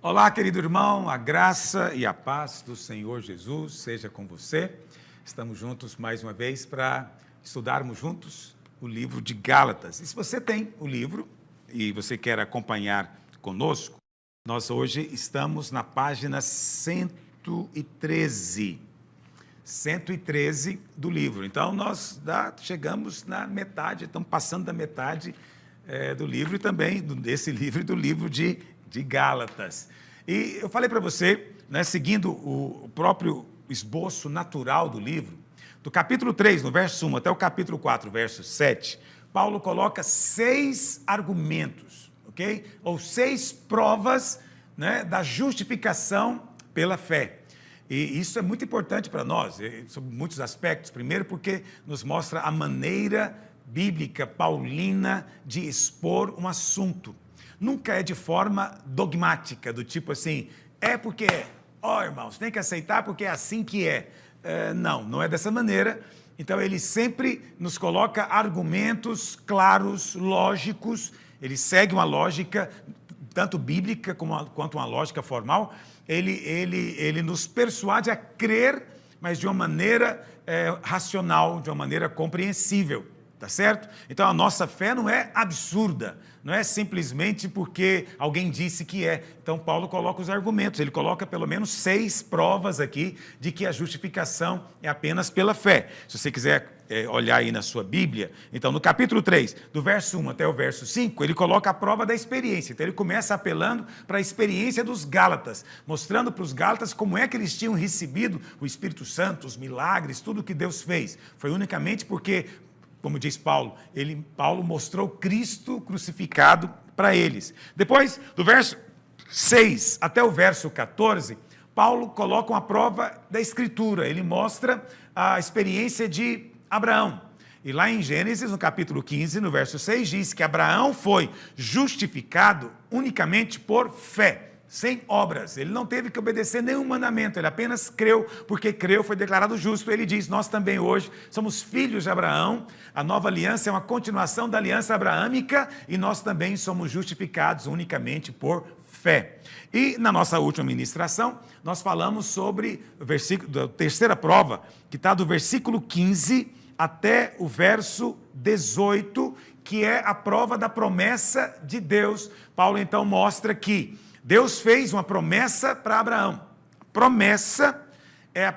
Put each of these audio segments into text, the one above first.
Olá, querido irmão, a graça e a paz do Senhor Jesus seja com você. Estamos juntos mais uma vez para estudarmos juntos o livro de Gálatas. E se você tem o livro e você quer acompanhar conosco, nós hoje estamos na página 113. 113 do livro. Então, nós chegamos na metade, estamos passando da metade do livro e também desse livro e do livro de Gálatas. E eu falei para você, seguindo o próprio esboço natural do livro, do capítulo 3, no verso 1, até o capítulo 4, verso 7, Paulo coloca 6 argumentos, ok? Ou 6 provas, da justificação pela fé. E isso é muito importante para nós, sobre muitos aspectos. Primeiro, porque nos mostra a maneira bíblica, paulina, de expor um assunto. Nunca é de forma dogmática, do tipo assim, é porque é. Irmãos, tem que aceitar porque é assim que é. Não é dessa maneira. Então, ele sempre nos coloca argumentos claros, lógicos. Ele segue uma lógica, tanto bíblica quanto uma lógica formal. Ele nos persuade a crer, mas de uma maneira racional, de uma maneira compreensível. Tá certo? Então, a nossa fé não é absurda, não é simplesmente porque alguém disse que é. Então, Paulo coloca os argumentos, ele coloca pelo menos 6 provas aqui de que a justificação é apenas pela fé. Se você quiser olhar aí na sua Bíblia, então, no capítulo 3, do verso 1 até o verso 5, ele coloca a prova da experiência. Então, ele começa apelando para a experiência dos Gálatas, mostrando para os Gálatas como é que eles tinham recebido o Espírito Santo, os milagres, tudo o que Deus fez. Foi unicamente porque, como diz Paulo, Paulo mostrou Cristo crucificado para eles. Depois, do verso 6 até o verso 14, Paulo coloca uma prova da Escritura. Ele mostra a experiência de Abraão. E lá em Gênesis, no capítulo 15, no verso 6, diz que Abraão foi justificado unicamente por fé, sem obras. Ele não teve que obedecer nenhum mandamento, ele apenas creu, porque creu, foi declarado justo. Ele diz, nós também hoje somos filhos de Abraão, a nova aliança é uma continuação da aliança abraâmica, e nós também somos justificados unicamente por fé. E na nossa última ministração, nós falamos sobre o versículo, da terceira prova, que está do versículo 15 até o verso 18, que é a prova da promessa de Deus. Paulo então mostra que Deus fez uma promessa para Abraão. Promessa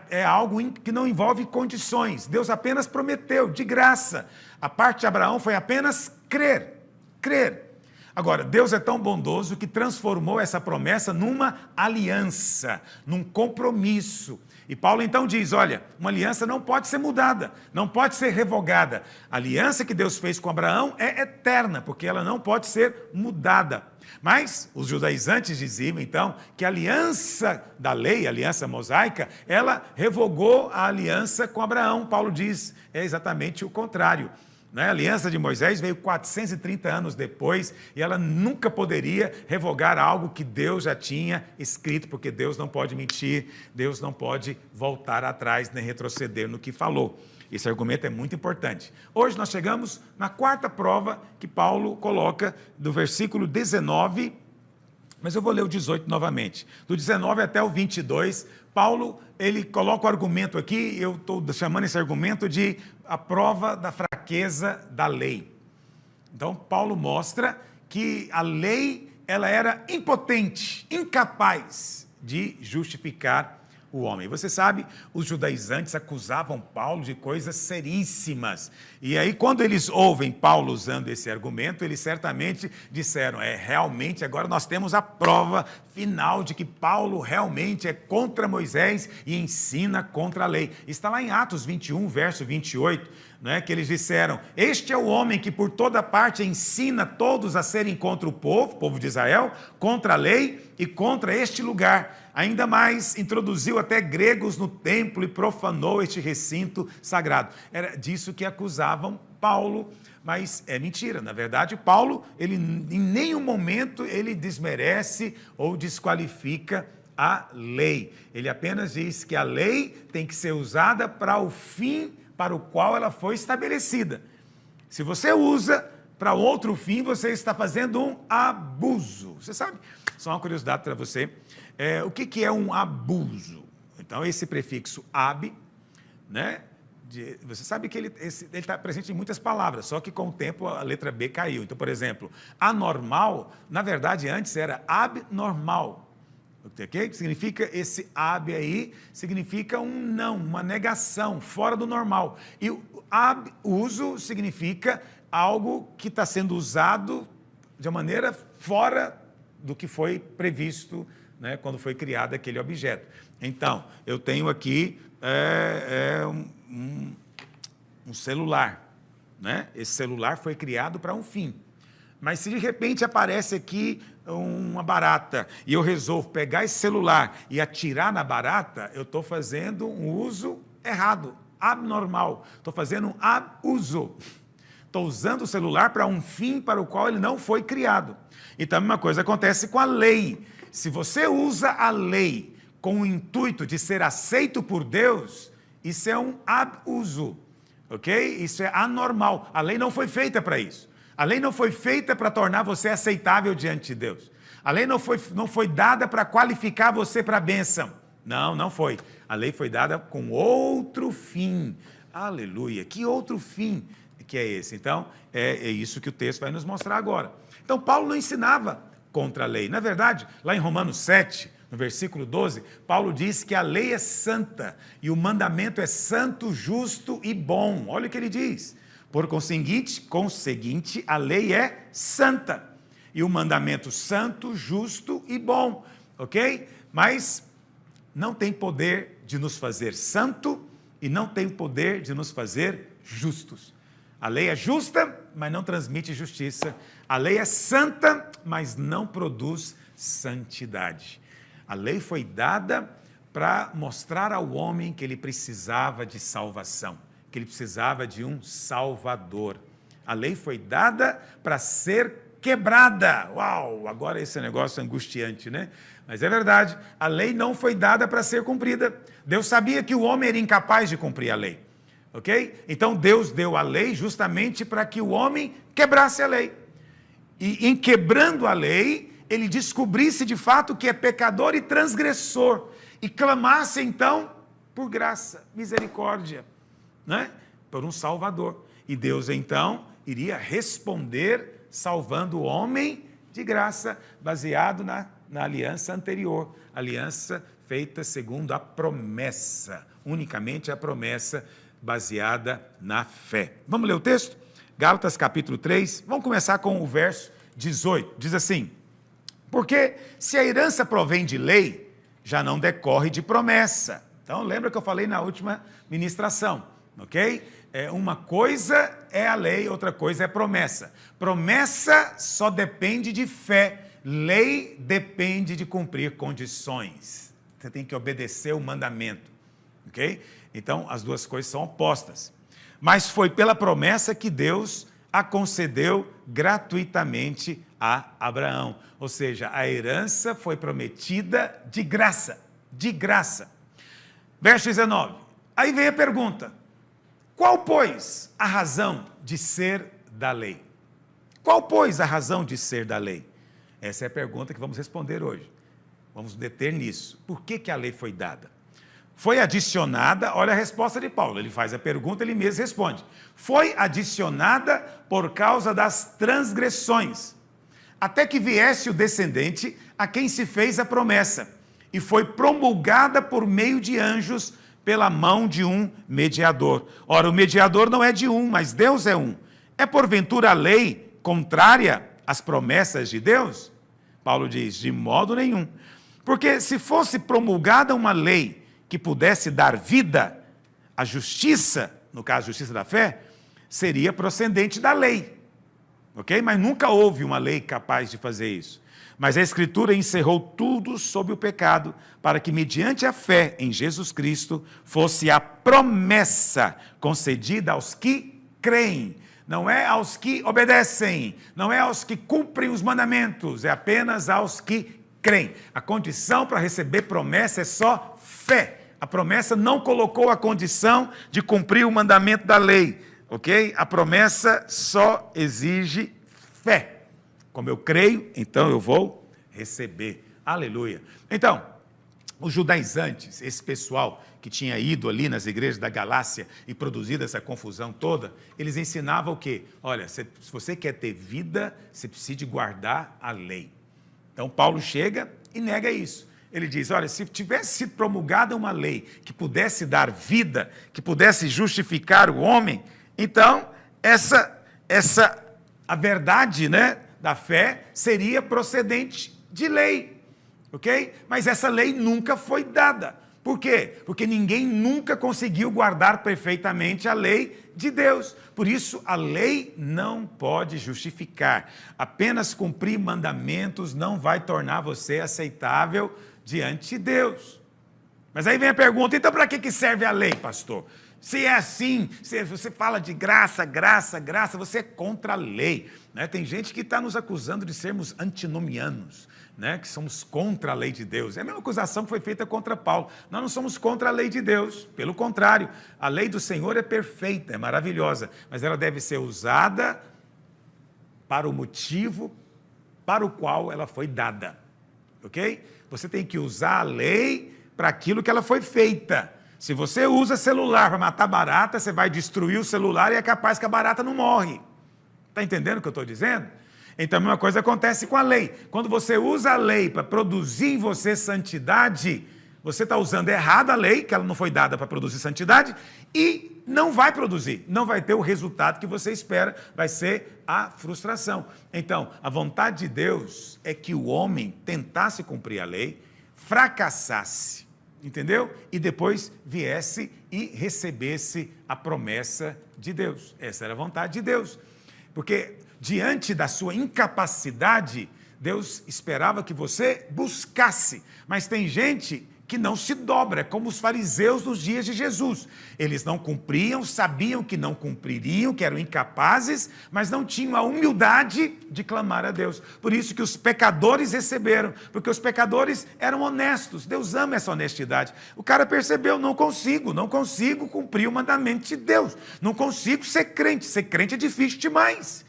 é algo que não envolve condições. Deus apenas prometeu, de graça. A parte de Abraão foi apenas crer. Agora, Deus é tão bondoso que transformou essa promessa numa aliança, num compromisso. E Paulo então diz, olha, uma aliança não pode ser mudada, não pode ser revogada. A aliança que Deus fez com Abraão é eterna, porque ela não pode ser mudada. Mas os judaizantes diziam, então, que a aliança da lei, a aliança mosaica, ela revogou a aliança com Abraão. Paulo diz, é exatamente o contrário. A aliança de Moisés veio 430 anos depois e ela nunca poderia revogar algo que Deus já tinha escrito, porque Deus não pode mentir, Deus não pode voltar atrás nem retroceder no que falou. Esse argumento é muito importante. Hoje nós chegamos na quarta prova que Paulo coloca do versículo 19, mas eu vou ler o 18 novamente. Do 19 até o 22, Paulo, ele coloca o argumento aqui, eu estou chamando esse argumento de a prova da fraqueza da lei. Então, Paulo mostra que a lei, ela era impotente, incapaz de justificar o homem. Você sabe, os judaizantes acusavam Paulo de coisas seríssimas. E aí, quando eles ouvem Paulo usando esse argumento, eles certamente disseram, realmente agora nós temos a prova final de que Paulo realmente é contra Moisés e ensina contra a lei. Está lá em Atos 21, verso 28, que eles disseram, este é o homem que por toda parte ensina todos a serem contra o povo de Israel, contra a lei e contra este lugar. Ainda mais, introduziu até gregos no templo e profanou este recinto sagrado. Era disso que acusavam Paulo, mas é mentira. Na verdade, Paulo, ele em nenhum momento ele desmerece ou desqualifica a lei. Ele apenas diz que a lei tem que ser usada para o fim para o qual ela foi estabelecida. Se você usa para outro fim, você está fazendo um abuso. Você sabe, Só uma curiosidade para você. O que é um abuso? Então, esse prefixo ab, né? Você sabe que ele está presente em muitas palavras, só que com o tempo a letra B caiu. Então, por exemplo, anormal, na verdade, antes era abnormal. Okay? Significa, esse ab aí, significa um não, uma negação, fora do normal. E o abuso significa algo que está sendo usado de uma maneira fora do que foi previsto, né, quando foi criado aquele objeto. Então, eu tenho aqui um celular, né? Esse celular foi criado para um fim. Mas se de repente aparece aqui uma barata e eu resolvo pegar esse celular e atirar na barata, eu estou fazendo um uso errado, abnormal. Estou fazendo um abuso. Estou usando o celular para um fim para o qual ele não foi criado. Então, a mesma coisa acontece com a lei. Se você usa a lei com o intuito de ser aceito por Deus, isso é um abuso, ok? Isso é anormal. A lei não foi feita para isso. A lei não foi feita para tornar você aceitável diante de Deus. A lei não foi dada para qualificar você para a bênção. Não, não foi. A lei foi dada com outro fim. Aleluia. Que outro fim que é esse? Então, é isso que o texto vai nos mostrar agora. Então, Paulo não ensinava contra a lei. Na verdade, lá em Romanos 7, no versículo 12, Paulo diz que a lei é santa e o mandamento é santo, justo e bom. Olha o que ele diz. Por conseguinte, a lei é santa e o mandamento santo, justo e bom. Ok? Mas não tem poder de nos fazer santo e não tem poder de nos fazer justos. A lei é justa, mas não transmite justiça. A lei é santa, mas não produz santidade. A lei foi dada para mostrar ao homem que ele precisava de salvação, que ele precisava de um salvador. A lei foi dada para ser quebrada. Uau, agora esse negócio é angustiante, né? Mas é verdade, a lei não foi dada para ser cumprida. Deus sabia que o homem era incapaz de cumprir a lei. Ok? Então Deus deu a lei justamente para que o homem quebrasse a lei. E em quebrando a lei, ele descobrisse de fato que é pecador e transgressor. E clamasse então por graça, misericórdia, né? Por um Salvador. E Deus então iria responder salvando o homem de graça, baseado na aliança anterior. Aliança feita segundo a promessa, unicamente a promessa baseada na fé. Vamos ler o texto? Gálatas capítulo 3, vamos começar com o verso 18. Diz assim: porque se a herança provém de lei, já não decorre de promessa. Então lembra que eu falei na última ministração, ok? Uma coisa é a lei, outra coisa é promessa. Promessa só depende de fé. Lei depende de cumprir condições. Você tem que obedecer o mandamento, ok? Então, as duas coisas são opostas. Mas foi pela promessa que Deus a concedeu gratuitamente a Abraão. Ou seja, a herança foi prometida de graça. De graça. Verso 19. Aí vem a pergunta: qual, pois, a razão de ser da lei? Qual, pois, a razão de ser da lei? Essa é a pergunta que vamos responder hoje. Vamos deter nisso. Por que a lei foi dada? Foi adicionada, olha a resposta de Paulo, ele faz a pergunta, ele mesmo responde. Foi adicionada por causa das transgressões, até que viesse o descendente a quem se fez a promessa, e foi promulgada por meio de anjos pela mão de um mediador. Ora, o mediador não é de um, mas Deus é um. É porventura a lei contrária às promessas de Deus? Paulo diz, de modo nenhum. Porque se fosse promulgada uma lei que pudesse dar vida, a justiça, no caso a justiça da fé, seria procedente da lei, ok? Mas nunca houve uma lei capaz de fazer isso. Mas a Escritura encerrou tudo sob o pecado, para que mediante a fé em Jesus Cristo, fosse a promessa concedida aos que creem. Não é aos que obedecem, não é aos que cumprem os mandamentos, é apenas aos que creem. A condição para receber promessa é só fé. A promessa não colocou a condição de cumprir o mandamento da lei, ok? A promessa só exige fé. Como eu creio, então eu vou receber. Aleluia. Então, os judaizantes, esse pessoal que tinha ido ali nas igrejas da Galácia e produzido essa confusão toda, eles ensinavam o quê? Olha, se você quer ter vida, você precisa de guardar a lei. Então, Paulo chega e nega isso. Ele diz, olha, se tivesse sido promulgada uma lei que pudesse dar vida, que pudesse justificar o homem, então, a verdade, né, da fé seria procedente de lei. Ok? Mas essa lei nunca foi dada. Por quê? Porque ninguém nunca conseguiu guardar perfeitamente a lei de Deus. Por isso, a lei não pode justificar. Apenas cumprir mandamentos não vai tornar você aceitável diante de Deus. Mas aí vem a pergunta, então para que serve a lei, pastor? Se é assim, se você fala de graça, graça, graça, você é contra a lei. Né? Tem gente que está nos acusando de sermos antinomianos, né? Que somos contra a lei de Deus. É a mesma acusação que foi feita contra Paulo. Nós não somos contra a lei de Deus, pelo contrário, a lei do Senhor é perfeita, é maravilhosa, mas ela deve ser usada para o motivo para o qual ela foi dada. Ok? Você tem que usar a lei para aquilo que ela foi feita. Se você usa celular para matar barata, você vai destruir o celular e é capaz que a barata não morre. Está entendendo o que eu estou dizendo? Então, a mesma coisa acontece com a lei. Quando você usa a lei para produzir em você santidade, você está usando errado a lei, que ela não foi dada para produzir santidade, e não vai produzir, não vai ter o resultado que você espera, vai ser a frustração. Então, a vontade de Deus é que o homem tentasse cumprir a lei, fracassasse, entendeu? E depois viesse e recebesse a promessa de Deus. Essa era a vontade de Deus. Porque diante da sua incapacidade, Deus esperava que você buscasse. Mas tem gente que não se dobra, como os fariseus nos dias de Jesus. Eles não cumpriam, sabiam que não cumpririam, que eram incapazes, mas não tinham a humildade de clamar a Deus. Por isso que os pecadores receberam, porque os pecadores eram honestos. Deus ama essa honestidade. O cara percebeu, não consigo cumprir o mandamento de Deus. Não consigo ser crente é difícil demais.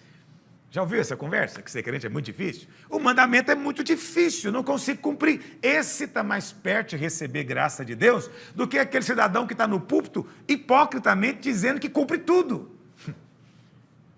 Já ouviu essa conversa? Que ser crente é muito difícil? O mandamento é muito difícil, não consigo cumprir. Esse está mais perto de receber graça de Deus do que aquele cidadão que está no púlpito hipocritamente dizendo que cumpre tudo.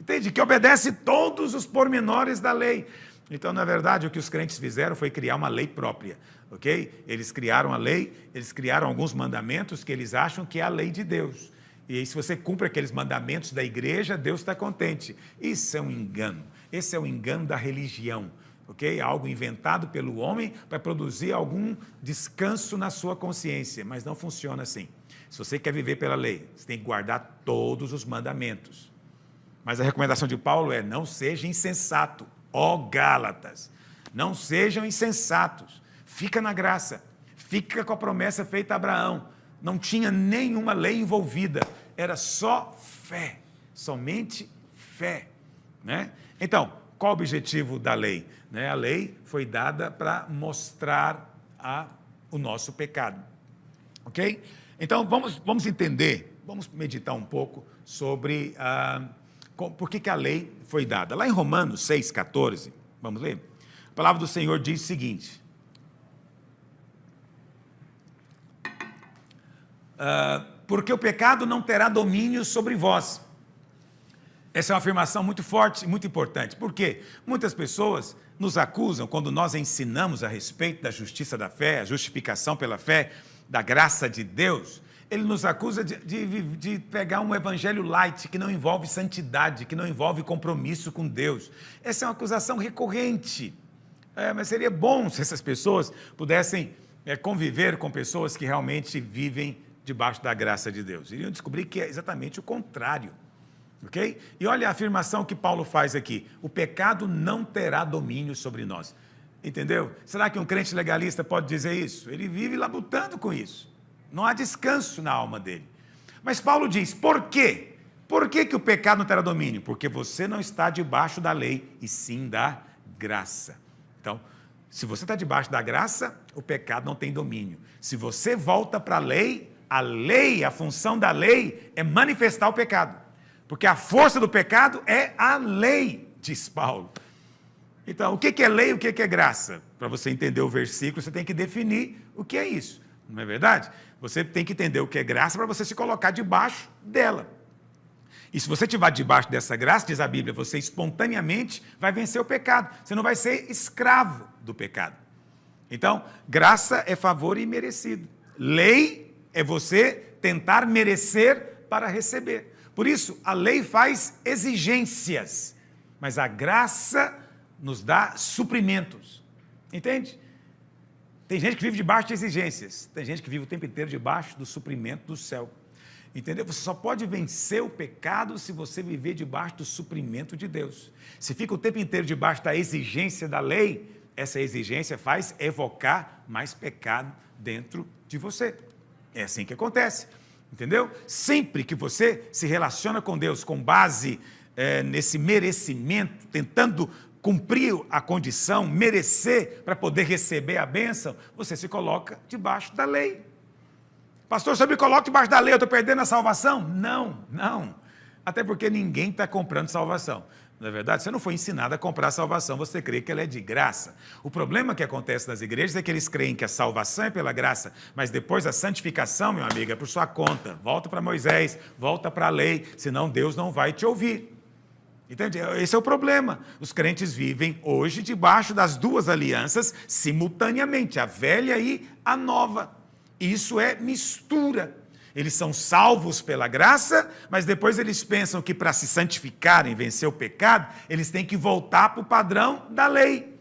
Entende? Que obedece todos os pormenores da lei. Então, na verdade, o que os crentes fizeram foi criar uma lei própria. Ok? Eles criaram a lei, eles criaram alguns mandamentos que eles acham que é a lei de Deus. E aí, se você cumpre aqueles mandamentos da igreja, Deus está contente. Isso é um engano. Esse é o engano da religião. Ok? Algo inventado pelo homem para produzir algum descanso na sua consciência. Mas não funciona assim. Se você quer viver pela lei, você tem que guardar todos os mandamentos. Mas a recomendação de Paulo é: não seja insensato, ó Gálatas. Não sejam insensatos. Fica na graça. Fica com a promessa feita a Abraão. Não tinha nenhuma lei envolvida, era só fé, somente fé. Né? Então, qual o objetivo da lei? A lei foi dada para mostrar o nosso pecado. Ok? Então, vamos entender, vamos meditar um pouco sobre por que a lei foi dada. Lá em Romanos 6,14, vamos ler? A palavra do Senhor diz o seguinte: porque o pecado não terá domínio sobre vós. Essa é uma afirmação muito forte e muito importante. Por quê? Muitas pessoas nos acusam, quando nós ensinamos a respeito da justiça da fé, a justificação pela fé, da graça de Deus, ele nos acusa de pegar um evangelho light, que não envolve santidade, que não envolve compromisso com Deus. Essa é uma acusação recorrente. Mas seria bom se essas pessoas pudessem conviver com pessoas que realmente vivem debaixo da graça de Deus. Iriam descobrir que é exatamente o contrário. Ok? E olha a afirmação que Paulo faz aqui: o pecado não terá domínio sobre nós. Entendeu? Será que um crente legalista pode dizer isso? Ele vive labutando com isso. Não há descanso na alma dele. Mas Paulo diz: por quê? Por que o pecado não terá domínio? Porque você não está debaixo da lei, e sim da graça. Então, se você está debaixo da graça, o pecado não tem domínio. Se você volta para a lei, a função da lei é manifestar o pecado. Porque a força do pecado é a lei, diz Paulo. Então, o que é lei e o que é graça? para você entender o versículo, você tem que definir o que é isso, não é verdade? Você tem que entender o que é graça para você se colocar debaixo dela. E se você estiver debaixo dessa graça, diz a Bíblia, você espontaneamente vai vencer o pecado. Você não vai ser escravo do pecado. Então, graça é favor imerecido. Lei é você tentar merecer para receber. Por isso, a lei faz exigências, mas a graça nos dá suprimentos. Entende? Tem gente que vive debaixo de exigências, tem gente que vive o tempo inteiro debaixo do suprimento do céu. Entendeu? Você só pode vencer o pecado se você viver debaixo do suprimento de Deus. Se fica o tempo inteiro debaixo da exigência da lei, essa exigência faz evocar mais pecado dentro de você. É assim que acontece. Entendeu? Sempre que você se relaciona com Deus com base nesse merecimento, tentando cumprir a condição, merecer para poder receber a bênção, você se coloca debaixo da lei. Pastor, se eu me coloco debaixo da lei, eu estou perdendo a salvação? Não, não. Até porque ninguém está comprando salvação. Não é verdade? Você não foi ensinado a comprar salvação, você crê que ela é de graça. O problema que acontece nas igrejas é que eles creem que a salvação é pela graça, mas depois a santificação, meu amigo, é por sua conta. Volta para Moisés, volta para a lei, senão Deus não vai te ouvir. Entende? Esse é o problema. Os crentes vivem hoje debaixo das duas alianças simultaneamente, a velha e a nova. Isso é mistura. Eles são salvos pela graça, mas depois eles pensam que para se santificarem, vencer o pecado, eles têm que voltar para o padrão da lei.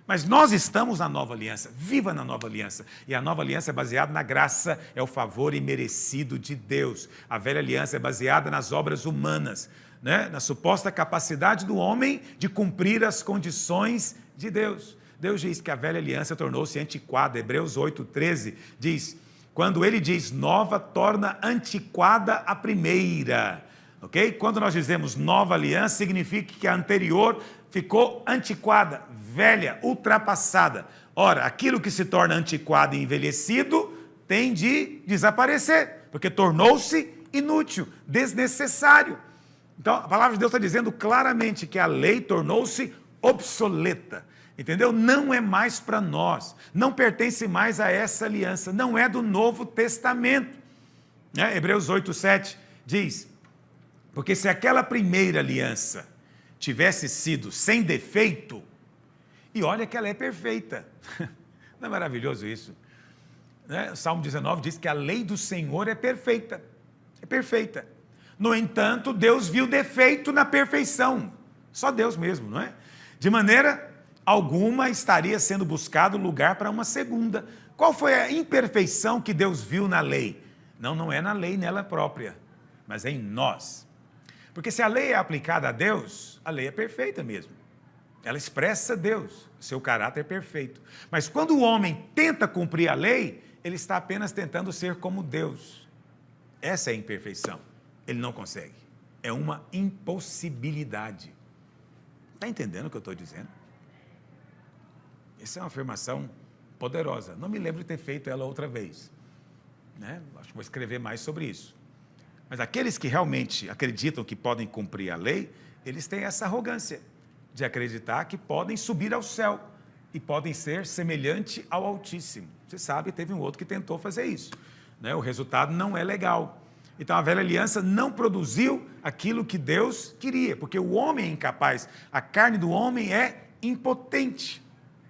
Mas nós estamos na nova aliança, viva na nova aliança. E a nova aliança é baseada na graça, é o favor imerecido de Deus. A velha aliança é baseada nas obras humanas, né? Na suposta capacidade do homem de cumprir as condições de Deus. Deus diz que a velha aliança tornou-se antiquada. Hebreus 8,13 diz, quando ele diz nova, torna antiquada a primeira. Ok? Quando nós dizemos nova aliança, significa que a anterior ficou antiquada, velha, ultrapassada. Ora, aquilo que se torna antiquado e envelhecido tem de desaparecer, porque tornou-se inútil, desnecessário. Então, a palavra de Deus está dizendo claramente que a lei tornou-se obsoleta. Entendeu? Não é mais para nós, não pertence mais a essa aliança, não é do Novo Testamento. Hebreus 8,7 diz, porque se aquela primeira aliança tivesse sido sem defeito, e olha que ela é perfeita, não é maravilhoso isso? O Salmo 19 diz que a lei do Senhor é perfeita, No entanto, Deus viu defeito na perfeição, só Deus mesmo, não é? De maneira alguma estaria sendo buscado lugar para uma segunda. Qual foi a imperfeição que Deus viu na lei? Não é na lei nela própria, mas é em nós. Porque se a lei é aplicada a Deus, a lei é perfeita mesmo. Ela expressa Deus, seu caráter perfeito. Mas quando o homem tenta cumprir a lei, ele está apenas tentando ser como Deus. Essa é a imperfeição. Ele não consegue. É uma impossibilidade. Está entendendo o que eu estou dizendo? Essa é uma afirmação poderosa. Não me lembro de ter feito ela outra vez. Acho que vou escrever mais sobre isso. Mas aqueles que realmente acreditam que podem cumprir a lei, eles têm essa arrogância de acreditar que podem subir ao céu e podem ser semelhante ao Altíssimo. Você sabe, teve um outro que tentou fazer isso. O resultado não é legal. Então a velha aliança não produziu aquilo que Deus queria, porque o homem é incapaz, a carne do homem é impotente.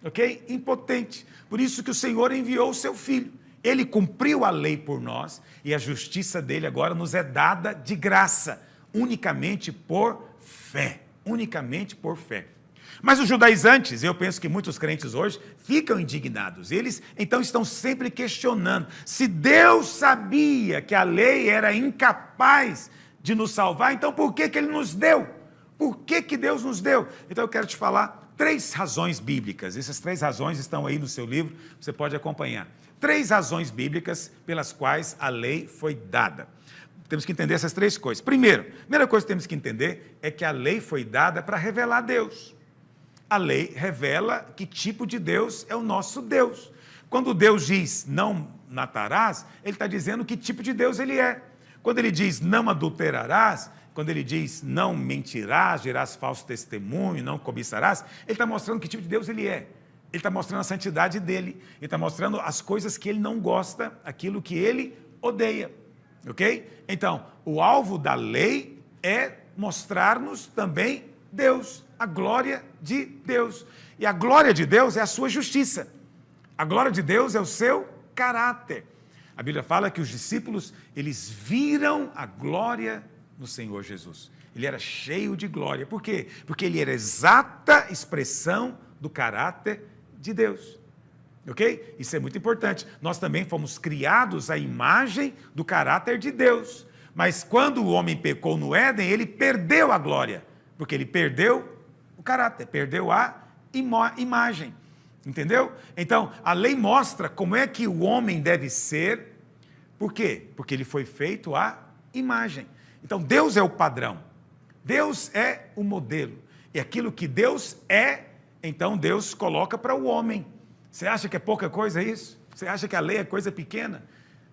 Ok? Impotente. Por isso que o Senhor enviou o seu Filho. Ele cumpriu a lei por nós e a justiça dele agora nos é dada de graça, unicamente por fé. Unicamente por fé. Mas os judaizantes, eu penso que muitos crentes hoje, ficam indignados. Eles, então, estão sempre questionando. Se Deus sabia que a lei era incapaz de nos salvar, então por que Ele nos deu? Por que Deus nos deu? Então eu quero te falar 3 razões bíblicas. Essas 3 razões estão aí no seu livro, você pode acompanhar. 3 razões bíblicas pelas quais a lei foi dada. Temos que entender essas 3 coisas. Primeira coisa que temos que entender é que a lei foi dada para revelar Deus. A lei revela que tipo de Deus é o nosso Deus. Quando Deus diz não matarás, Ele está dizendo que tipo de Deus Ele é. Quando Ele diz não adulterarás, quando Ele diz não mentirás, dirás falso testemunho, não cobiçarás, Ele está mostrando que tipo de Deus Ele é. Ele está mostrando a santidade dele. Ele está mostrando as coisas que ele não gosta, aquilo que ele odeia. Ok? Então, o alvo da lei é mostrar-nos também Deus, a glória de Deus. E a glória de Deus é a sua justiça. A glória de Deus é o seu caráter. A Bíblia fala que os discípulos, eles viram a glória no Senhor Jesus. Ele era cheio de glória. Por quê? Porque ele era exata expressão do caráter de Deus. Ok? Isso é muito importante. Nós também fomos criados à imagem do caráter de Deus. Mas quando o homem pecou no Éden, ele perdeu a glória. Porque ele perdeu o caráter, perdeu a imagem. Entendeu? Então, a lei mostra como é que o homem deve ser. Por quê? Porque ele foi feito à imagem. Então, Deus é o padrão. Deus é o modelo. E aquilo que Deus é, então Deus coloca para o homem. Você acha que é pouca coisa isso? Você acha que a lei é coisa pequena?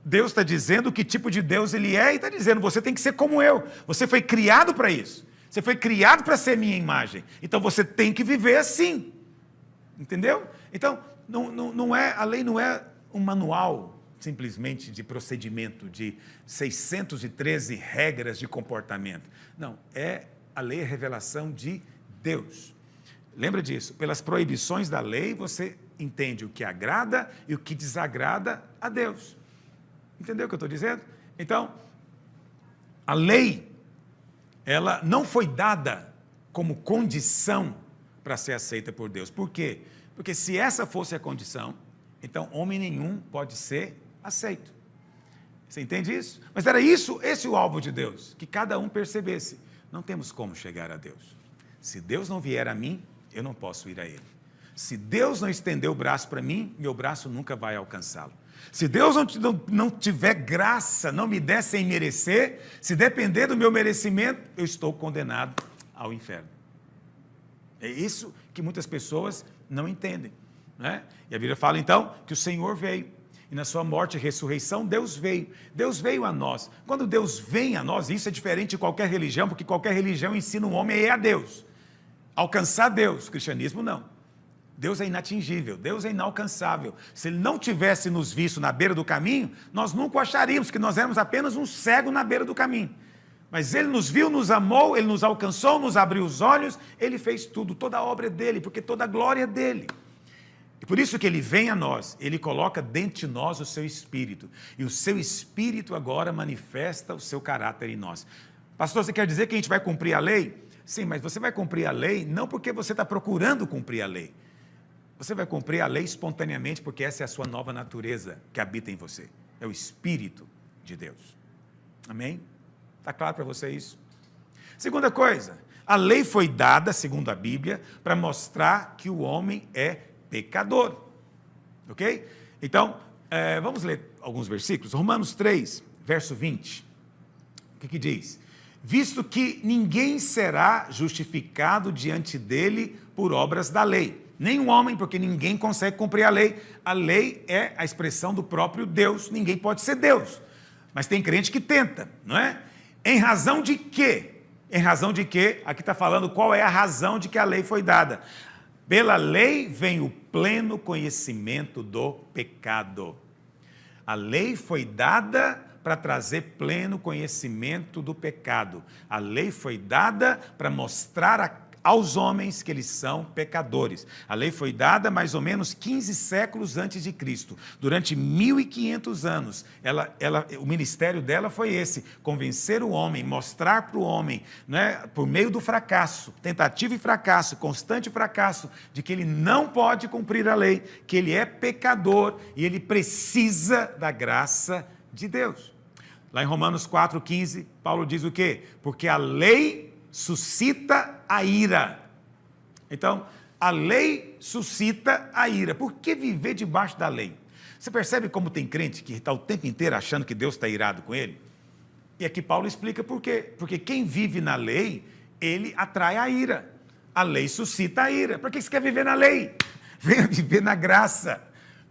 Deus está dizendo que tipo de Deus ele é e está dizendo, você tem que ser como eu. Você foi criado para isso. Você foi criado para ser minha imagem. Então, você tem que viver assim. Entendeu? Então, a lei não é um manual simplesmente de procedimento, de 613 regras de comportamento. Não, a lei é a revelação de Deus. Lembra disso? Pelas proibições da lei, você entende o que agrada e o que desagrada a Deus. Entendeu o que eu estou dizendo? Então, a lei, ela não foi dada como condição para ser aceita por Deus. Por quê? Porque se essa fosse a condição, então homem nenhum pode ser aceito. Você entende isso? Mas era esse o alvo de Deus, que cada um percebesse. Não temos como chegar a Deus. Se Deus não vier a mim, eu não posso ir a Ele. Se Deus não estender o braço para mim, meu braço nunca vai alcançá-lo. Se Deus não tiver graça, não me der sem merecer, se depender do meu merecimento, eu estou condenado ao inferno. É isso que muitas pessoas não entendem, né? E a Bíblia fala então que o Senhor veio, e na sua morte e ressurreição Deus veio a nós. Quando Deus vem a nós, isso é diferente de qualquer religião, porque qualquer religião ensina o homem a ir a Deus, alcançar Deus. O cristianismo não. Deus é inatingível, Deus é inalcançável. Se Ele não tivesse nos visto na beira do caminho, nós nunca o acharíamos, que nós éramos apenas um cego na beira do caminho. Mas Ele nos viu, nos amou, Ele nos alcançou, nos abriu os olhos, Ele fez tudo, toda a obra é dEle, porque toda a glória é dEle. E por isso que Ele vem a nós, Ele coloca dentro de nós o seu Espírito, e o seu Espírito agora manifesta o seu caráter em nós. Pastor, você quer dizer que a gente vai cumprir a lei? Sim, mas você vai cumprir a lei não porque você está procurando cumprir a lei. Você vai cumprir a lei espontaneamente, porque essa é a sua nova natureza que habita em você. É o Espírito de Deus. Amém? Está claro para você isso? Segunda coisa, a lei foi dada, segundo a Bíblia, para mostrar que o homem é pecador. Ok? Então, vamos ler alguns versículos. Romanos 3, verso 20. O que diz? Visto que ninguém será justificado diante dele por obras da lei. Nem um homem, porque ninguém consegue cumprir a lei. A lei é a expressão do próprio Deus. Ninguém pode ser Deus. Mas tem crente que tenta, não é? Em razão de quê? Em razão de quê? Aqui está falando qual é a razão de que a lei foi dada. Pela lei vem o pleno conhecimento do pecado. A lei foi dada para trazer pleno conhecimento do pecado. A lei foi dada para mostrar aos homens que eles são pecadores. A lei foi dada mais ou menos 15 séculos antes de Cristo. Durante 1500 anos, o ministério dela foi esse, convencer o homem, mostrar para o homem, né, por meio do fracasso, tentativa e fracasso, constante fracasso, de que ele não pode cumprir a lei, que ele é pecador e ele precisa da graça de Deus. Lá em Romanos 4,15, Paulo diz o quê? Porque a lei suscita a ira. Então, a lei suscita a ira. Por que viver debaixo da lei? Você percebe como tem crente que está o tempo inteiro achando que Deus está irado com ele? E aqui Paulo explica por quê. Porque quem vive na lei, ele atrai a ira. A lei suscita a ira. Por que você quer viver na lei? Venha viver na graça.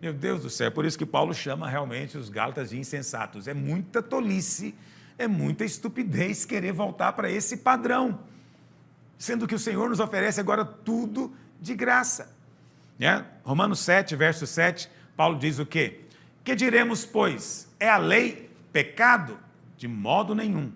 Meu Deus do céu, é por isso que Paulo chama realmente os Gálatas de insensatos. É muita tolice, é muita estupidez querer voltar para esse padrão, sendo que o Senhor nos oferece agora tudo de graça. né? Romanos 7, verso 7, Paulo diz o quê? Que diremos, pois? É a lei pecado? De modo nenhum.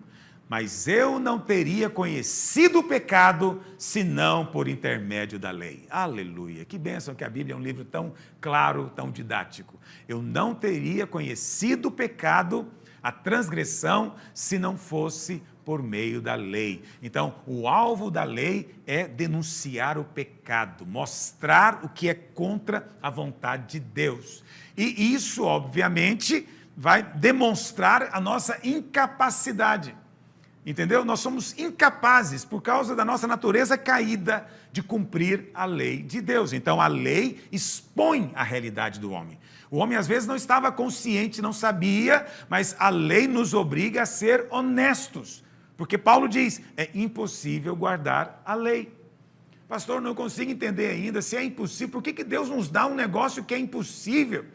Mas eu não teria conhecido o pecado, senão por intermédio da lei. Aleluia! Que bênção que a Bíblia é um livro tão claro, tão didático. Eu não teria conhecido o pecado, a transgressão, se não fosse por meio da lei. Então, o alvo da lei é denunciar o pecado, mostrar o que é contra a vontade de Deus. E isso, obviamente, vai demonstrar a nossa incapacidade. Entendeu? Nós somos incapazes, por causa da nossa natureza caída, de cumprir a lei de Deus. Então, a lei expõe a realidade do homem. O homem, às vezes, não estava consciente, não sabia, mas a lei nos obriga a ser honestos. Porque Paulo diz, é impossível guardar a lei. Pastor, não consigo entender ainda, se é impossível, por que Deus nos dá um negócio que é impossível?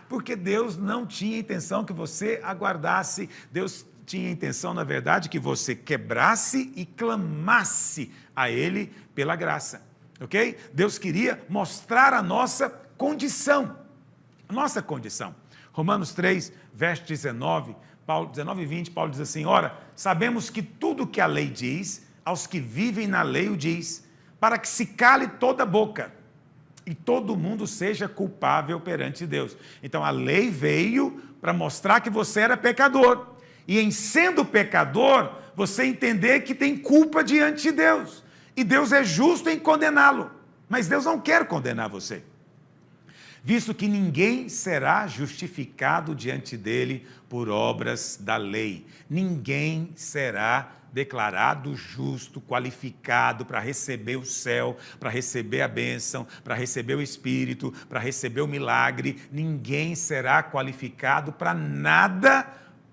Porque Deus não tinha intenção que você aguardasse, Deus tinha a intenção, na verdade, que você quebrasse e clamasse a Ele pela graça, ok? Deus queria mostrar a nossa condição, Romanos 3, verso 19 e 20, Paulo diz assim, ora, sabemos que tudo que a lei diz, aos que vivem na lei o diz, para que se cale toda a boca e todo mundo seja culpável perante Deus. Então, a lei veio para mostrar que você era pecador. E em sendo pecador, você entender que tem culpa diante de Deus. E Deus é justo em condená-lo. Mas Deus não quer condenar você. Visto que ninguém será justificado diante dele por obras da lei. Ninguém será declarado justo, qualificado para receber o céu, para receber a bênção, para receber o Espírito, para receber o milagre. Ninguém será qualificado para nada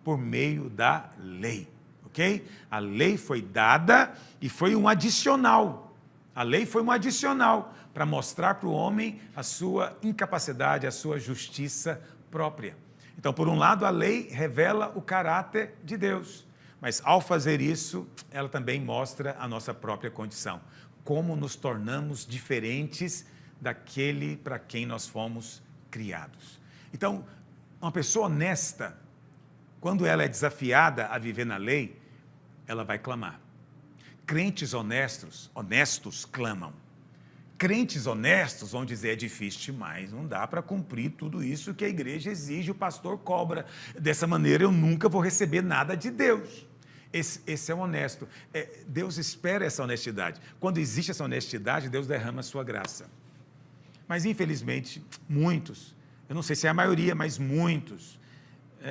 por meio da lei, ok? A lei foi dada e foi um adicional. A lei foi um adicional para mostrar para o homem a sua incapacidade, a sua justiça própria. Então, por um lado, a lei revela o caráter de Deus, mas ao fazer isso, ela também mostra a nossa própria condição, como nos tornamos diferentes daquele para quem nós fomos criados. Então, uma pessoa honesta, quando ela é desafiada a viver na lei, ela vai clamar. Crentes honestos clamam. Crentes honestos vão dizer, é difícil demais, não dá para cumprir tudo isso que a igreja exige, o pastor cobra. Dessa maneira eu nunca vou receber nada de Deus. Esse é o honesto. Deus espera essa honestidade. Quando existe essa honestidade, Deus derrama a sua graça. Mas infelizmente, muitos, eu não sei se é a maioria, mas muitos,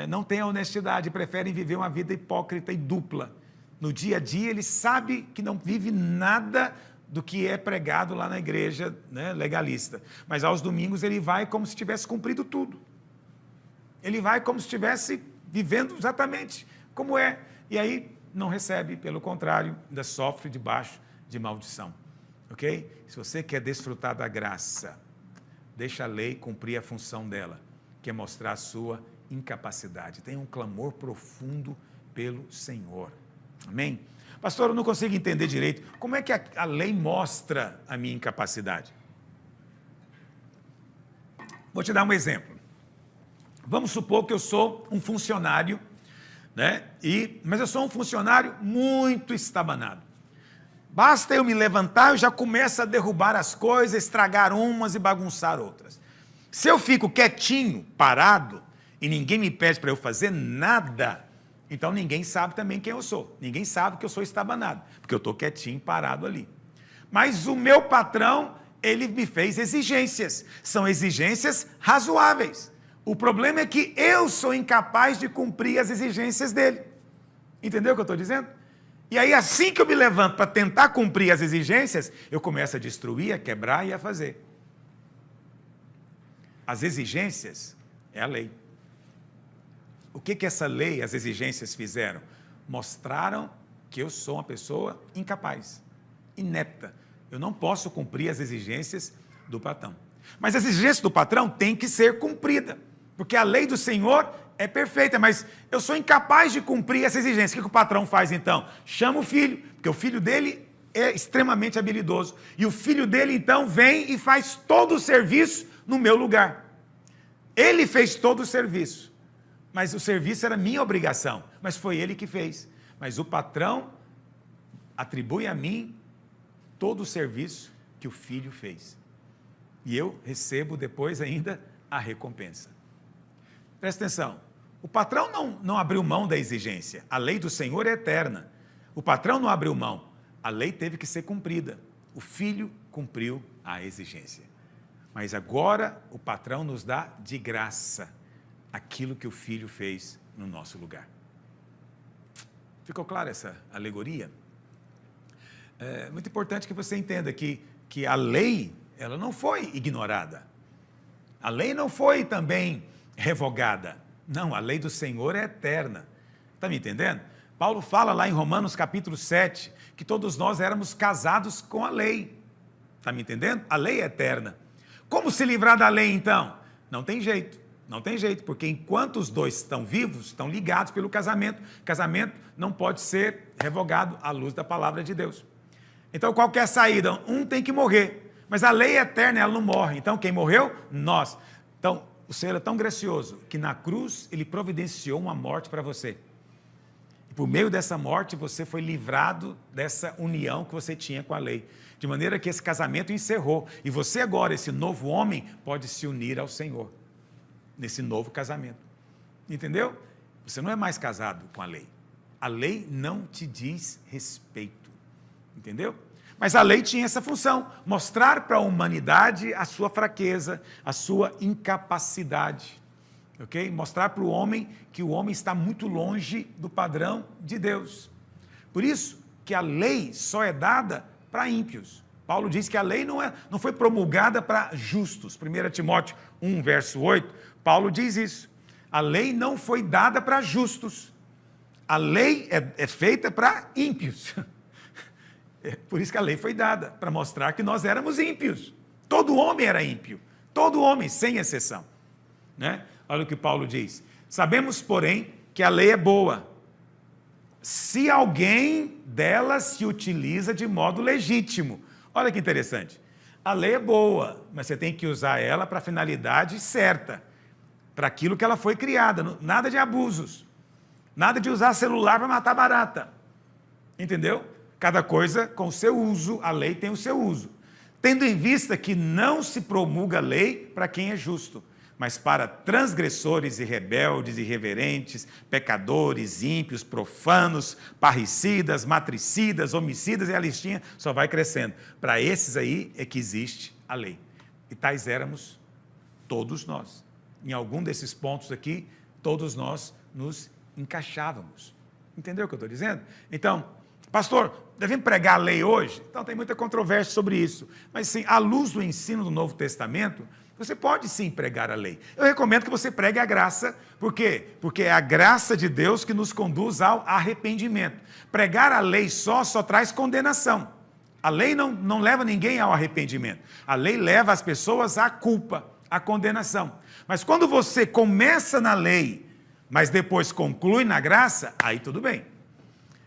não têm a honestidade, preferem viver uma vida hipócrita e dupla. No dia a dia, ele sabe que não vive nada do que é pregado lá na igreja, né, legalista. Mas aos domingos ele vai como se tivesse cumprido tudo. Ele vai como se estivesse vivendo exatamente como é. E aí não recebe, pelo contrário, ainda sofre debaixo de maldição. Ok? Se você quer desfrutar da graça, deixa a lei cumprir a função dela, que é mostrar a sua incapacidade. Tenha um clamor profundo pelo Senhor. Amém? Pastor, eu não consigo entender direito. Como é que a lei mostra a minha incapacidade? Vou te dar um exemplo. Vamos supor que eu sou um funcionário, né? Mas eu sou um funcionário muito estabanado. Basta eu me levantar, eu já começo a derrubar as coisas, estragar umas e bagunçar outras. Se eu fico quietinho, parado, e ninguém me pede para eu fazer nada, então ninguém sabe também quem eu sou. Ninguém sabe que eu sou estabanado, porque eu estou quietinho, parado ali. Mas o meu patrão, ele me fez exigências. São exigências razoáveis. O problema é que eu sou incapaz de cumprir as exigências dele. Entendeu o que eu estou dizendo? E aí, assim que eu me levanto para tentar cumprir as exigências, eu começo a destruir, a quebrar e a fazer. As exigências é a lei. O que essa lei, as exigências fizeram? Mostraram que eu sou uma pessoa incapaz, inepta. Eu não posso cumprir as exigências do patrão. Mas as exigências do patrão têm que ser cumpridas, porque a lei do Senhor é perfeita, mas eu sou incapaz de cumprir essa exigência. O que o patrão faz então? Chama o filho, porque o filho dele é extremamente habilidoso. E o filho dele, então, vem e faz todo o serviço no meu lugar. Ele fez todo o serviço, mas o serviço era minha obrigação, mas foi ele que fez. Mas o patrão atribui a mim todo o serviço que o filho fez. E eu recebo depois ainda a recompensa. Presta atenção, o patrão não abriu mão da exigência, a lei do Senhor é eterna. O patrão não abriu mão, a lei teve que ser cumprida. O filho cumpriu a exigência. Mas agora o patrão nos dá de graça aquilo que o filho fez no nosso lugar. Ficou clara essa alegoria? É muito importante que você entenda que a lei, ela não foi ignorada. A lei não foi também revogada. Não, a lei do Senhor é eterna. Está me entendendo? Paulo fala lá em Romanos capítulo 7, que todos nós éramos casados com a lei. Está me entendendo? A lei é eterna. Como se livrar da lei, então? Não tem jeito, porque enquanto os dois estão vivos, estão ligados pelo casamento. Casamento não pode ser revogado à luz da palavra de Deus. Então, qual que é a saída? Um tem que morrer, mas a lei é eterna, ela não morre. Então, quem morreu? Nós. Então, o Senhor é tão gracioso que na cruz Ele providenciou uma morte para você. E por meio dessa morte, você foi livrado dessa união que você tinha com a lei. De maneira que esse casamento encerrou. E você agora, esse novo homem, pode se unir ao Senhor. Nesse novo casamento. Entendeu? Você não é mais casado com a lei. A lei não te diz respeito. Entendeu? Mas a lei tinha essa função. Mostrar para a humanidade a sua fraqueza, a sua incapacidade. Ok? Mostrar para o homem que o homem está muito longe do padrão de Deus. Por isso que a lei só é dada para ímpios. Paulo diz que a lei não foi promulgada para justos. 1 Timóteo 1, verso 8, Paulo diz isso. A lei não foi dada para justos. A lei é feita para ímpios. É por isso que a lei foi dada, para mostrar que nós éramos ímpios. Todo homem era ímpio. Todo homem, sem exceção. Né? Olha o que Paulo diz. Sabemos, porém, que a lei é boa, se alguém dela se utiliza de modo legítimo. Olha que interessante. A lei é boa, mas você tem que usar ela para a finalidade certa, para aquilo que ela foi criada. Nada de abusos, nada de usar celular para matar barata. Entendeu? Cada coisa com o seu uso, a lei tem o seu uso. Tendo em vista que não se promulga a lei para quem é justo, mas para transgressores e rebeldes, irreverentes, pecadores, ímpios, profanos, parricidas, matricidas, homicidas, e a listinha só vai crescendo. Para esses aí é que existe a lei. E tais éramos todos nós. Em algum desses pontos aqui, todos nós nos encaixávamos. Entendeu o que eu estou dizendo? Então, pastor, devemos pregar a lei hoje? Então tem muita controvérsia sobre isso. Mas sim, à luz do ensino do Novo Testamento, você pode sim pregar a lei. Eu recomendo que você pregue a graça. Por quê? Porque é a graça de Deus que nos conduz ao arrependimento. Pregar a lei só traz condenação. A lei não leva ninguém ao arrependimento. A lei leva as pessoas à culpa, à condenação. Mas quando você começa na lei, mas depois conclui na graça, aí tudo bem.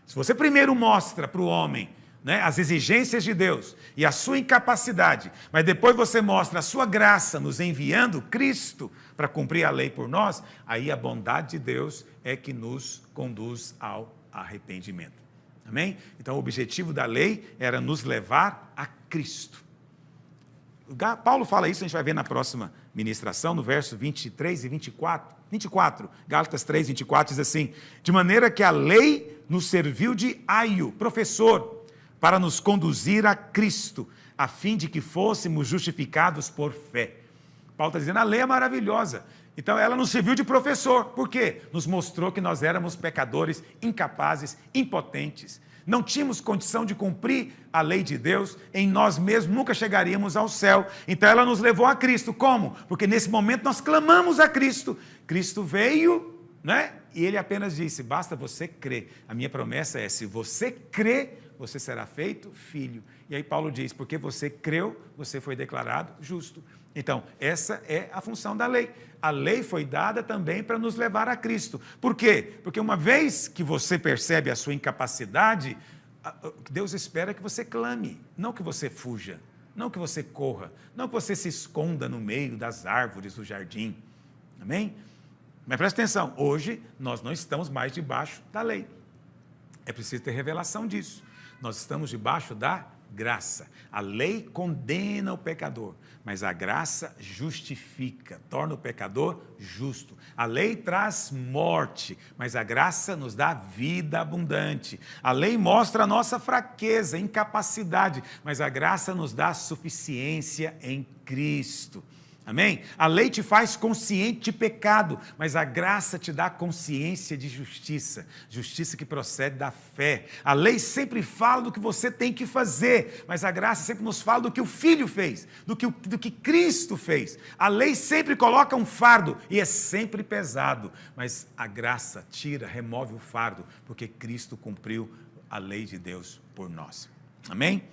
Se você primeiro mostra para o homem, né, as exigências de Deus e a sua incapacidade, mas depois você mostra a sua graça nos enviando Cristo para cumprir a lei por nós, aí a bondade de Deus é que nos conduz ao arrependimento. Amém? Então o objetivo da lei era nos levar a Cristo. Paulo fala isso, a gente vai ver na próxima ministração, no verso 23 e 24, Gálatas 3, 24, diz assim: de maneira que a lei nos serviu de aio, professor, para nos conduzir a Cristo, a fim de que fôssemos justificados por fé. Paulo está dizendo, a lei é maravilhosa. Então ela nos serviu de professor. Por quê? Nos mostrou que nós éramos pecadores, incapazes, impotentes. Não tínhamos condição de cumprir a lei de Deus, em nós mesmos nunca chegaríamos ao céu. Então ela nos levou a Cristo. Como? Porque nesse momento nós clamamos a Cristo. Cristo veio, né? E ele apenas disse, basta você crer. A minha promessa é, se você crer, você será feito filho. E aí Paulo diz, porque você creu, você foi declarado justo. Então, essa é a função da lei. A lei foi dada também para nos levar a Cristo. Por quê? Porque uma vez que você percebe a sua incapacidade, O que Deus espera é que você clame, não que você fuja, não que você corra, não que você se esconda no meio das árvores do jardim. Amém? Mas presta atenção, hoje nós não estamos mais debaixo da lei. É preciso ter revelação disso. Nós estamos debaixo da graça. A lei condena o pecador, mas a graça justifica, torna o pecador justo. A lei traz morte, mas a graça nos dá vida abundante. A lei mostra a nossa fraqueza, incapacidade, mas a graça nos dá suficiência em Cristo. Amém? A lei te faz consciente de pecado, mas a graça te dá consciência de justiça, justiça que procede da fé. A lei sempre fala do que você tem que fazer, mas a graça sempre nos fala do que o Filho fez, do que Cristo fez. A lei sempre coloca um fardo e é sempre pesado, mas a graça tira, remove o fardo, porque Cristo cumpriu a lei de Deus por nós. Amém?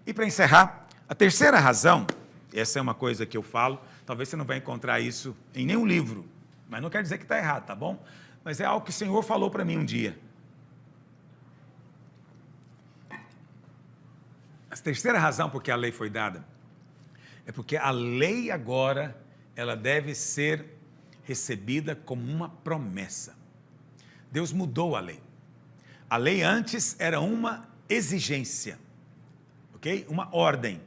E para encerrar, a terceira razão, essa é uma coisa que eu falo, talvez você não vai encontrar isso em nenhum livro, mas não quer dizer que está errado, tá bom? Mas é algo que o Senhor falou para mim um dia. A terceira razão por que a lei foi dada é porque a lei agora, ela deve ser recebida como uma promessa. Deus mudou a lei. A lei antes era uma exigência, ok? Uma ordem,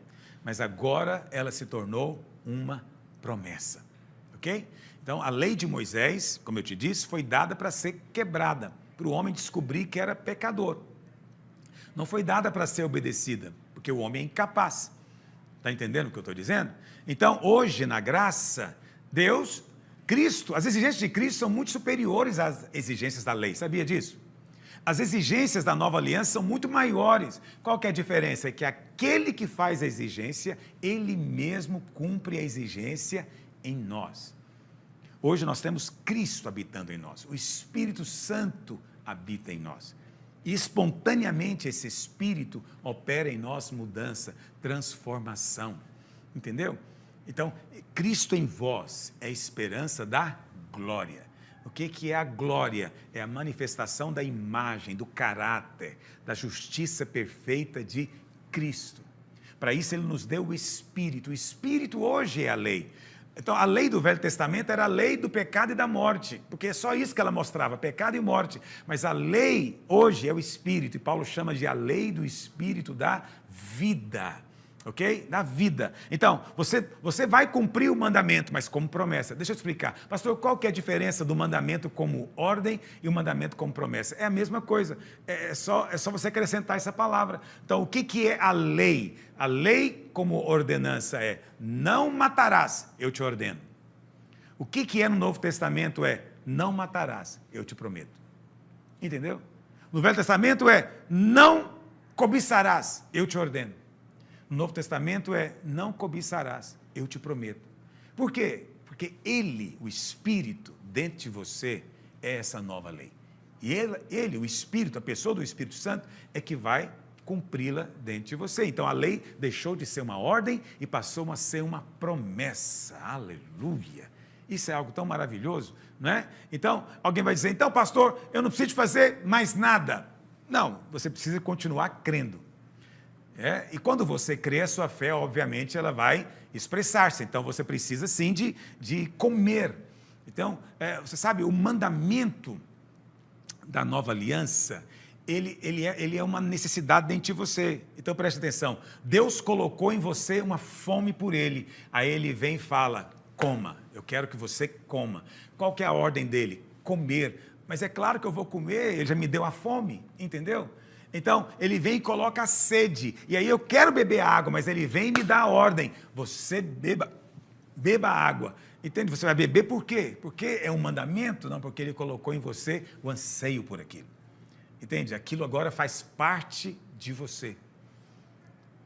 mas agora ela se tornou uma promessa, ok? Então, a lei de Moisés, como eu te disse, foi dada para ser quebrada, para o homem descobrir que era pecador. Não foi dada para ser obedecida, porque o homem é incapaz. Está entendendo o que eu estou dizendo? Então, hoje, na graça, Deus, Cristo, as exigências de Cristo são muito superiores às exigências da lei, sabia disso? As exigências da nova aliança são muito maiores. Qual que é a diferença? É que aquele que faz a exigência, ele mesmo cumpre a exigência em nós. Hoje nós temos Cristo habitando em nós, o Espírito Santo habita em nós. E espontaneamente esse Espírito opera em nós mudança, transformação. Entendeu? Então, Cristo em vós é a esperança da glória. O que é a glória? É a manifestação da imagem, do caráter, da justiça perfeita de Cristo. Para isso ele nos deu o Espírito. O Espírito hoje é a lei. Então a lei do Velho Testamento era a lei do pecado e da morte, porque é só isso que ela mostrava, pecado e morte. Mas a lei hoje é o Espírito, e Paulo chama de a lei do Espírito da vida. Ok? Da vida. Então, você vai cumprir o mandamento, mas como promessa. Deixa eu explicar. Pastor, qual que é a diferença do mandamento como ordem e o mandamento como promessa? É a mesma coisa. É só você acrescentar essa palavra. Então, o que é a lei? A lei como ordenança é: não matarás, eu te ordeno. O que é no Novo Testamento é: não matarás, eu te prometo. Entendeu? No Velho Testamento é: não cobiçarás, eu te ordeno. No Novo Testamento é: não cobiçarás, eu te prometo. Por quê? Porque ele, o Espírito, dentro de você, é essa nova lei. E ele, o Espírito, a pessoa do Espírito Santo, é que vai cumpri-la dentro de você. Então a lei deixou de ser uma ordem e passou a ser uma promessa. Aleluia! Isso é algo tão maravilhoso, não é? Então, alguém vai dizer: então, pastor, eu não preciso fazer mais nada. Não, você precisa continuar crendo. E quando você crê, a sua fé, obviamente, ela vai expressar-se. Então, você precisa, sim, de comer. Então, você sabe, o mandamento da nova aliança, ele é uma necessidade dentro de você. Então, preste atenção. Deus colocou em você uma fome por ele. Aí ele vem e fala: coma, eu quero que você coma. Qual que é a ordem dele? Comer. Mas é claro que eu vou comer, ele já me deu a fome, entendeu? Então, ele vem e coloca a sede, e aí eu quero beber água, mas ele vem e me dá a ordem: você beba água. Entende? Você vai beber por quê? Porque é um mandamento? Não, porque ele colocou em você o anseio por aquilo. Entende? Aquilo agora faz parte de você.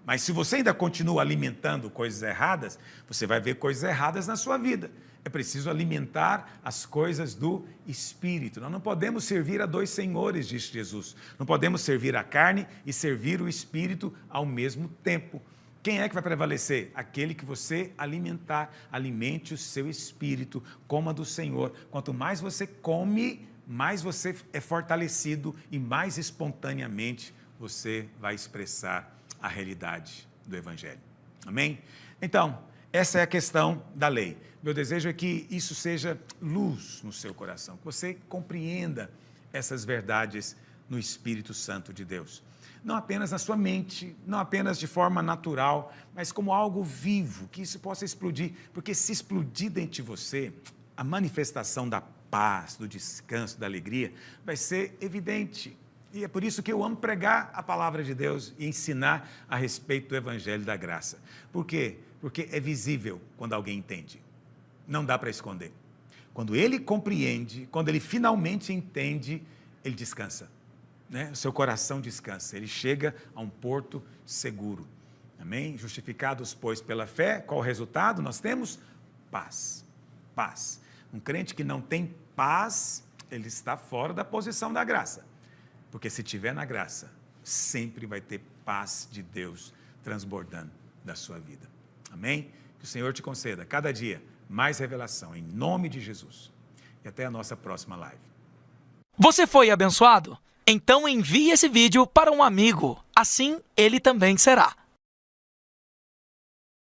Mas se você ainda continua alimentando coisas erradas, você vai ver coisas erradas na sua vida. É preciso alimentar as coisas do Espírito. Nós não podemos servir a dois senhores, disse Jesus. Não podemos servir a carne e servir o Espírito ao mesmo tempo. Quem é que vai prevalecer? Aquele que você alimentar. Alimente o seu espírito, coma do Senhor. Quanto mais você come, mais você é fortalecido e mais espontaneamente você vai expressar a realidade do Evangelho. Amém? Então, essa é a questão da lei. Meu desejo é que isso seja luz no seu coração, que você compreenda essas verdades no Espírito Santo de Deus. Não apenas na sua mente, não apenas de forma natural, mas como algo vivo, que isso possa explodir, porque se explodir dentro de você, a manifestação da paz, do descanso, da alegria, vai ser evidente. E é por isso que eu amo pregar a palavra de Deus e ensinar a respeito do Evangelho da Graça. Por quê? Porque é visível quando alguém entende. Não dá para esconder. Quando ele compreende, quando ele finalmente entende, ele descansa. O seu coração descansa. Ele chega a um porto seguro. Amém? Justificados, pois, pela fé, qual o resultado? Nós temos paz. Paz. Um crente que não tem paz, ele está fora da posição da graça. Porque se estiver na graça, sempre vai ter paz de Deus transbordando da sua vida. Amém? Que o Senhor te conceda, cada dia, mais revelação, em nome de Jesus. E até a nossa próxima live. Você foi abençoado? Então envie esse vídeo para um amigo, assim ele também será.